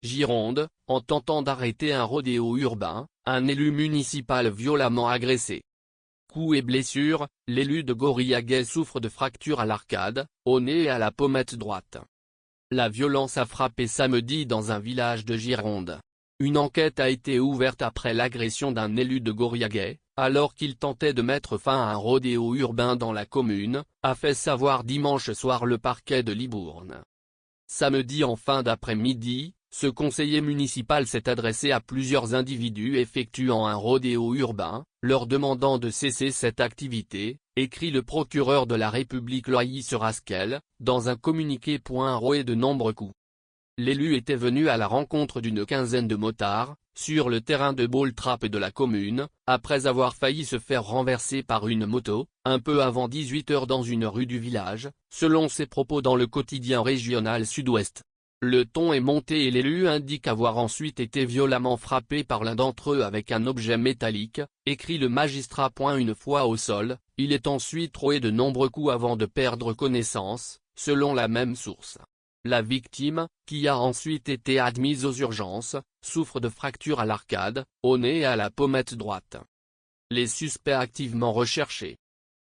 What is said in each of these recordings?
Gironde, en tentant d'arrêter un rodéo urbain, un élu municipal violemment agressé. Coups et blessures, l'élu de Goriaguet souffre de fractures à l'arcade, au nez et à la pommette droite. La violence a frappé samedi dans un village de Gironde. Une enquête a été ouverte après l'agression d'un élu de Goriaguet, alors qu'il tentait de mettre fin à un rodéo urbain dans la commune, a fait savoir dimanche soir le parquet de Libourne. Samedi en fin d'après-midi, ce conseiller municipal s'est adressé à plusieurs individus effectuant un rodéo urbain, leur demandant de cesser cette activité, écrit le procureur de la République Loïs Raskel, dans un communiqué. Roué de nombreux coups. L'élu était venu à la rencontre d'une quinzaine de motards, sur le terrain de ball trap de la commune, après avoir failli se faire renverser par une moto, un peu avant 18 h dans une rue du village, selon ses propos dans le quotidien régional Sud-Ouest. Le ton est monté et l'élu indique avoir ensuite été violemment frappé par l'un d'entre eux avec un objet métallique, écrit le magistrat. Une fois au sol, il est ensuite roué de nombreux coups avant de perdre connaissance, selon la même source. La victime, qui a ensuite été admise aux urgences, souffre de fractures à l'arcade, au nez et à la pommette droite. Les suspects activement recherchés.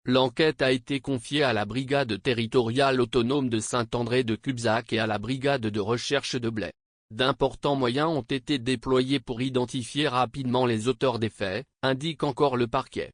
L'enquête a été confiée à la brigade territoriale autonome de Saint-André-de-Cubzac et à la brigade de recherche de Blaye. D'importants moyens ont été déployés pour identifier rapidement les auteurs des faits, indique encore le parquet.